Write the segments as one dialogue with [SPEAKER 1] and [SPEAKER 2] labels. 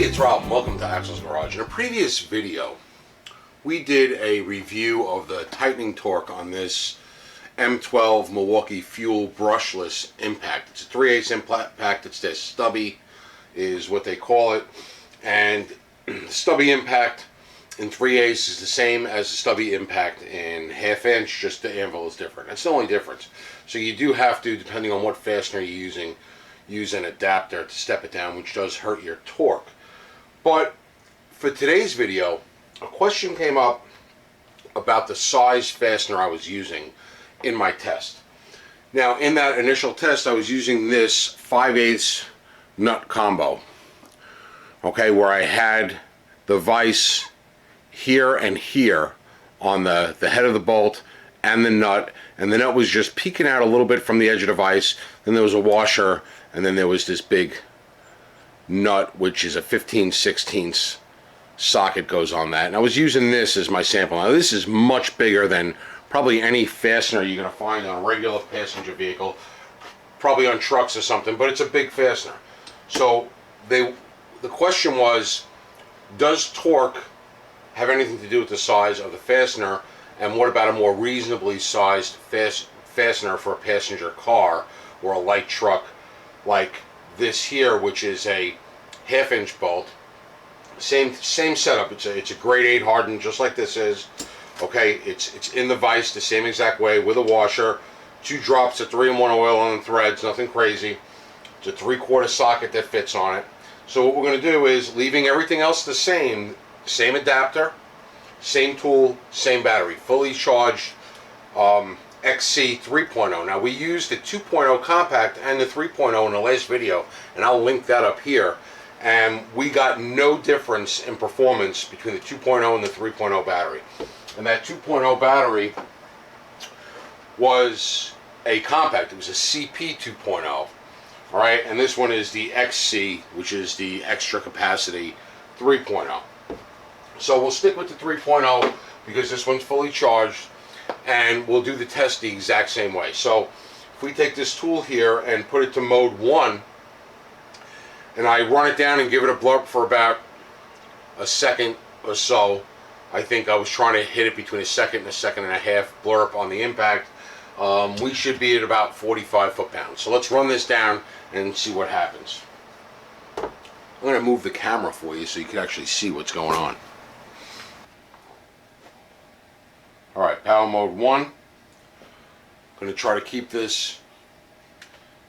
[SPEAKER 1] Hey, it's Rob and welcome to Axel's Garage. In a previous video, we did a review of the tightening torque on this M12 Milwaukee fuel brushless impact. It's a 3/8 impact. It's this Stubby is what they call it. And the Stubby impact in 3/8 is the same as the Stubby impact in 1/2 inch, just the anvil is different. That's the only difference. So you do have to, depending on what fastener you're using, use an adapter to step it down, which does hurt your torque. But for today's video, a question came up about the size fastener I was using in my test. Now, in that initial test, I was using this 5/8 nut combo, okay, where I had the vise here and here on the head of the bolt and the nut was just peeking out a little bit from the edge of the vise. Then there was a washer, and then there was this big nut, which is a 15/16 socket goes on that. And I was using this as my sample. Now this is much bigger than probably any fastener you're going to find on a regular passenger vehicle, probably on trucks or something, but it's a big fastener. So the question was, does torque have anything to do with the size of the fastener, and what about a more reasonably sized fastener for a passenger car or a light truck like this here, which is a 1/2 inch bolt. Same setup. It's a grade 8 hardened, just like this is. Okay, it's in the vise the same exact way with a washer, 2 drops of 3-in-1 oil on the threads, nothing crazy. It's a 3/4 socket that fits on it. So what we're going to do is, leaving everything else the same adapter, same tool, same battery, fully charged XC 3.0. Now we used the 2.0 compact and the 3.0 in the last video, and I'll link that up here, and we got no difference in performance between the 2.0 and the 3.0 battery. And that 2.0 battery was a compact. It was a CP 2.0. Alright, and this one is the XC, which is the extra capacity 3.0. So we'll stick with the 3.0 because this one's fully charged, and we'll do the test the exact same way. So if we take this tool here and put it to mode 1, and I run it down and give it a blurb for about a second or so. I think I was trying to hit it between a second and a second and a half blurb on the impact. We should be at about 45 foot-pounds. So let's run this down and see what happens. I'm going to move the camera for you so you can actually see what's going on. Alright, power mode 1. I'm going to try to keep this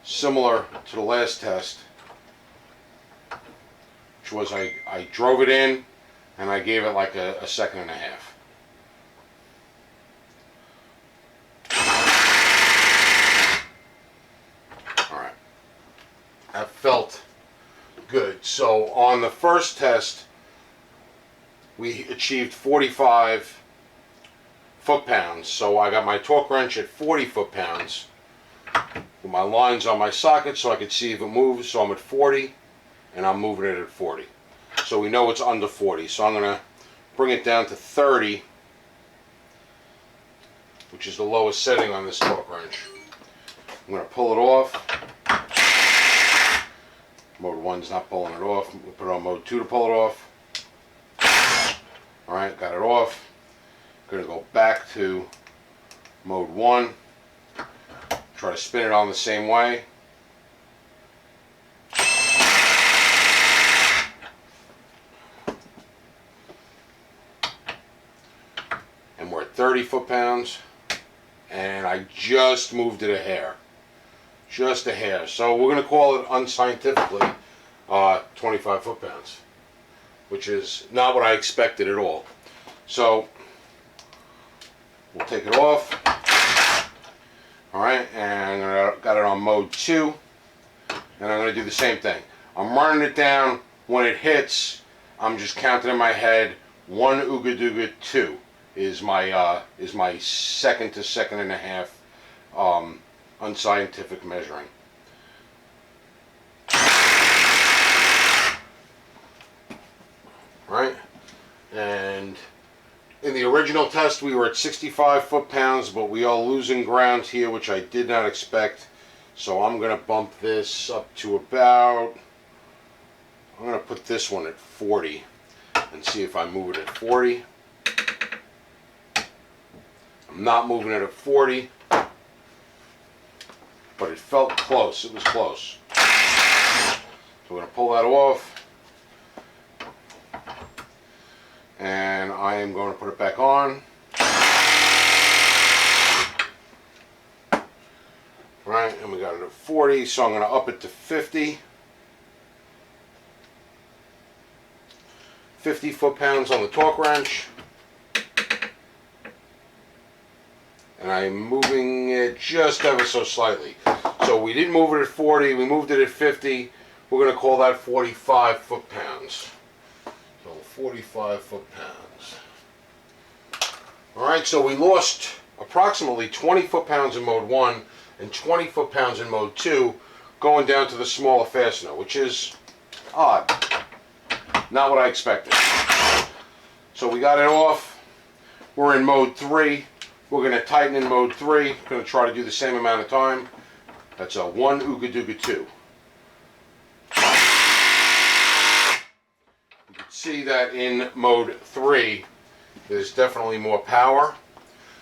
[SPEAKER 1] similar to the last test, which was I drove it in and I gave it like a second and a half. Alright, that felt good. So on the first test we achieved 45 foot-pounds, so I got my torque wrench at 40 foot-pounds with my lines on my socket so I could see if it moves. So I'm at 40 and I'm moving it at 40, so we know it's under 40. So I'm going to bring it down to 30, which is the lowest setting on this torque wrench. I'm going to pull it off. Mode 1's not pulling it off. We'll put it on mode 2 to pull it off. Alright, got it off. Going to go back to mode 1, try to spin it on the same way. And we're at 30 foot-pounds, and I just moved it a hair. Just a hair. So we're going to call it unscientifically 25 foot-pounds, which is not what I expected at all. So we'll take it off. Alright, and I got it on mode 2. And I'm going to do the same thing. I'm running it down. When it hits, I'm just counting in my head. 1 ooga dooga 2 is my second to second and a half unscientific measuring. Alright, and in the original test we were at 65 foot-pounds, but we are losing ground here, which I did not expect. So I'm going to bump this up to about I'm going to put this one at 40 and see if I move it at 40. I'm not moving it at 40, but it felt close. It was close. So we're going to pull that off, and I am going to put it back on. Right, and we got it at 40, so I'm going to up it to 50. 50 foot-pounds on the torque wrench. And I'm moving it just ever so slightly. So we didn't move it at 40, we moved it at 50. We're going to call that 45 foot-pounds. So 45 foot-pounds. Alright, so we lost approximately 20 foot-pounds in mode 1 and 20 foot-pounds in mode 2 going down to the smaller fastener, which is odd. Not what I expected. So we got it off. We're in mode 3. We're going to tighten in mode 3. Going to try to do the same amount of time. That's a 1 Ooga Dooga 2. You can see that in mode 3 there's definitely more power.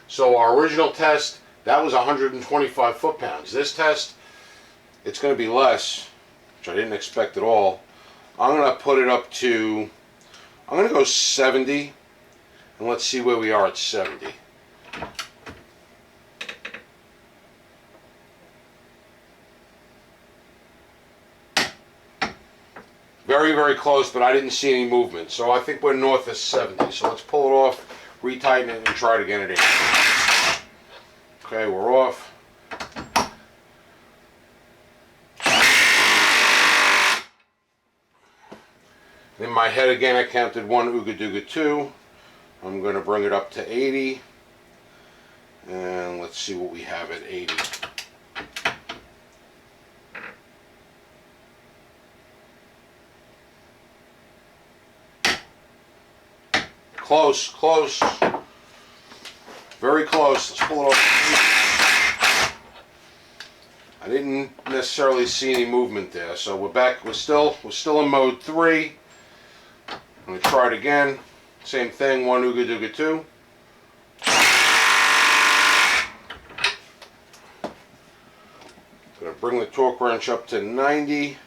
[SPEAKER 1] So our original test, that was 125 foot-pounds. This test, it's going to be less, which I didn't expect at all. I'm going to put it up to, I'm going to go 70, and let's see where we are at 70. Very, very close, but I didn't see any movement. So I think we're north of 70. So let's pull it off, retighten it, and try to get it in. Okay, we're off. In my head again, I counted 1 Ooga Dooga 2. I'm going to bring it up to 80. And let's see what we have at 80. Close, close. Very close. Let's pull it off. I didn't necessarily see any movement there. So we're back. We're still in mode 3. I'm going to try it again. Same thing, 1 Ooga Dooga 2. Going to bring the torque wrench up to 90.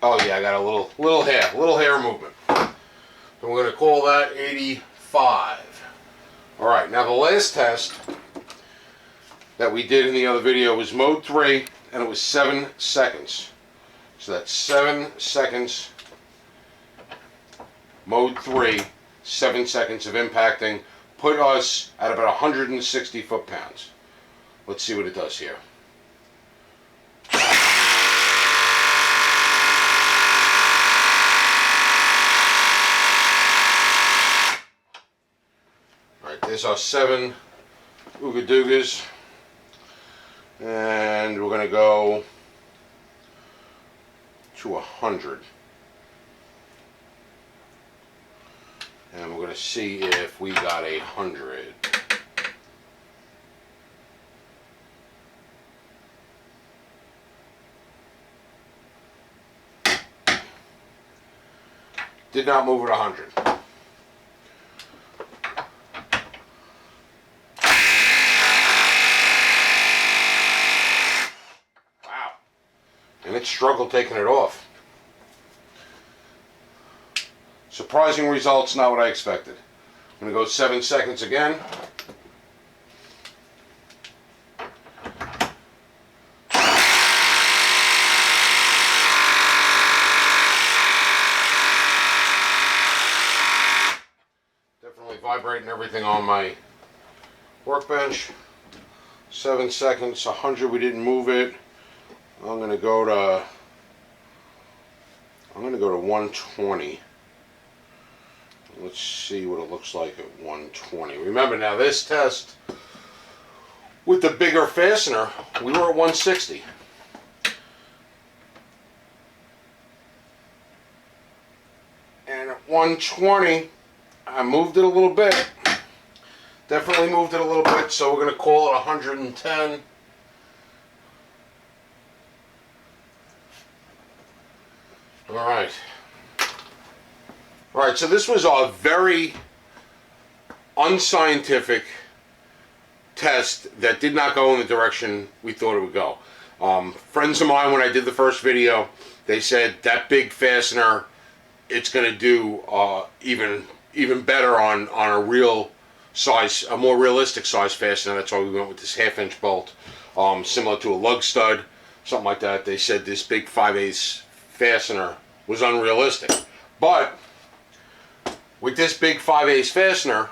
[SPEAKER 1] Oh yeah, I got a little hair movement. So we're going to call that 85. All right, now the last test that we did in the other video was mode 3, and it was 7 seconds. So that's 7 seconds, mode 3, 7 seconds of impacting, put us at about 160 foot-pounds. Let's see what it does here. There's our 7 Ooga Doogas, and we're going to go to 100, and we're going to see if we got 100. Did not move at 100. And it struggled taking it off. Surprising results, not what I expected. I'm going to go 7 seconds again. Definitely vibrating everything on my workbench. 7 seconds, 100, we didn't move it. I'm going to go to 120. Let's see what it looks like at 120. Remember now, this test with the bigger fastener, we were at 160. 120. I moved it a little bit. Definitely moved it a little bit, so we're going to call it 110. Alright. Alright, so this was a very unscientific test that did not go in the direction we thought it would go. Friends of mine, when I did the first video, they said that big fastener, it's going to do even better on a real size, a more realistic size fastener. That's why we went with this 1/2-inch bolt, similar to a lug stud, something like that. They said this big 5/8 fastener was unrealistic, but with this big 5/8 fastener,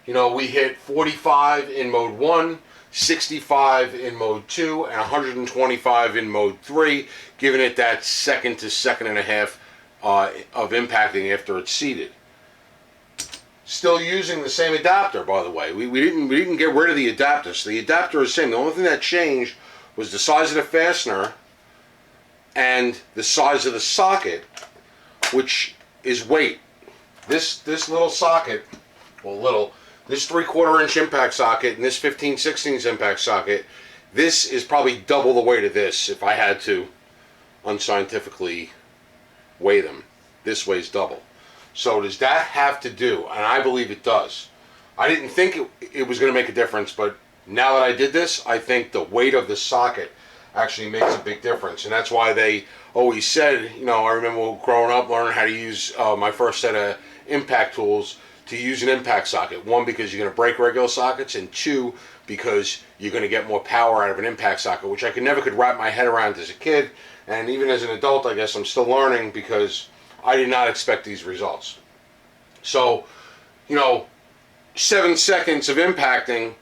[SPEAKER 1] you know, we hit 45 in mode 1, 65 in mode 2, and 125 in mode 3, giving it that second to second and a half of impacting after it's seated. Still using the same adapter, by the way. We didn't get rid of the adapter. So the adapter is the same. The only thing that changed was the size of the fastener and the size of the socket, which is weight. This little socket, well, this 3/4 inch impact socket and this 15/16 impact socket, this is probably double the weight of this if I had to unscientifically weigh them. This weighs double. So does that have to do? And I believe it does. I didn't think it was going to make a difference, but now that I did this, I think the weight of the socket actually makes a big difference. And that's why they always said, you know, I remember growing up learning how to use my first set of impact tools, to use an impact socket. One, because you're going to break regular sockets, and two, because you're going to get more power out of an impact socket, which I never could wrap my head around as a kid. And even as an adult, I guess I'm still learning, because I did not expect these results. So, you know, 7 seconds of impacting,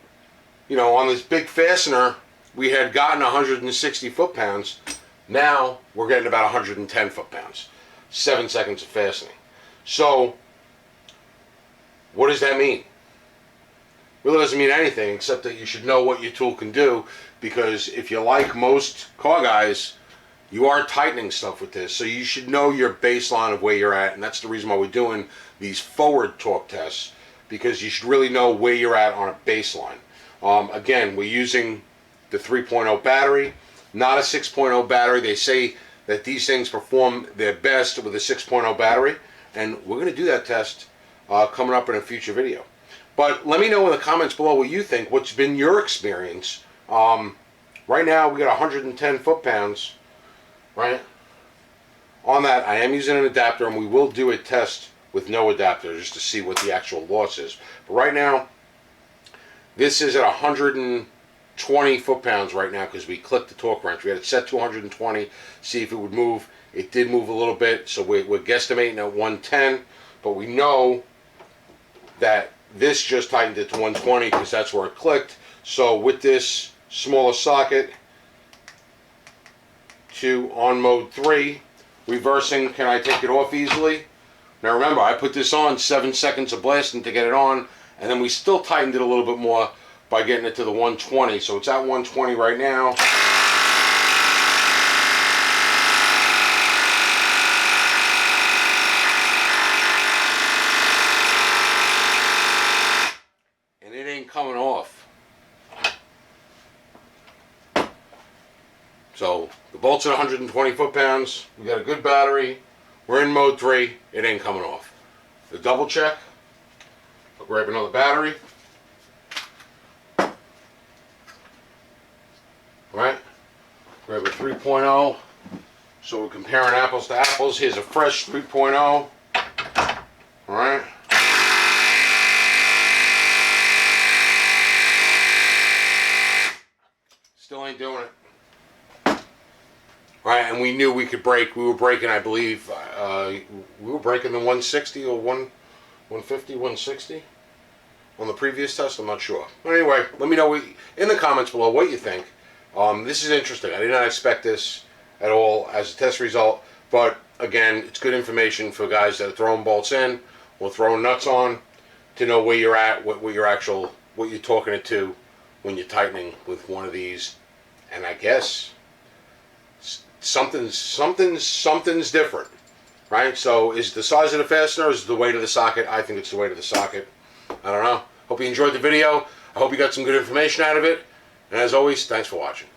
[SPEAKER 1] you know, on this big fastener, we had gotten 160 foot-pounds. Now we're getting about 110 foot-pounds. 7 seconds of fastening. So, what does that mean? Really doesn't mean anything, except that you should know what your tool can do, because if you're like most car guys, you are tightening stuff with this, so you should know your baseline of where you're at, and that's the reason why we're doing these forward torque tests, because you should really know where you're at on a baseline. Again, we're using the 3.0 battery, not a 6.0 battery. They say that these things perform their best with a 6.0 battery, and we're going to do that test coming up in a future video. But let me know in the comments below what you think. What's been your experience? Right now we got 110 foot-pounds. Right? On that, I am using an adapter, and we will do a test with no adapter just to see what the actual loss is. But right now, this is at 120 foot-pounds right now, because we clicked the torque wrench. We had it set to 120, see if it would move. It did move a little bit, so we're guesstimating at 110, but we know that this just tightened it to 120 because that's where it clicked. So with this smaller socket, to on mode 3, reversing, can I take it off easily? Now remember, I put this on 7 seconds of blasting to get it on, and then we still tightened it a little bit more by getting it to the 120. So it's at 120 right now. And it ain't coming off. So the bolt's at 120 foot-pounds. We got a good battery. We're in mode 3. It ain't coming off. The double check. I'll grab another battery. Alright. Grab a 3.0. So we're comparing apples to apples. Here's a fresh 3.0. Alright. Still ain't doing it. Right, and we knew we could break. We were breaking, I believe, we were breaking the 160 or 150, 160 on the previous test. I'm not sure. But anyway, let me know in the comments below what you think. This is interesting. I did not expect this at all as a test result. But again, it's good information for guys that are throwing bolts in or throwing nuts on, to know where you're at, what you're talking it to when you're tightening with one of these. And I guess something's different. right? So is it the size of the fastener or is it the weight of the socket? I think it's the weight of the socket. I don't know. Hope you enjoyed the video. I hope you got some good information out of it. And as always, thanks for watching.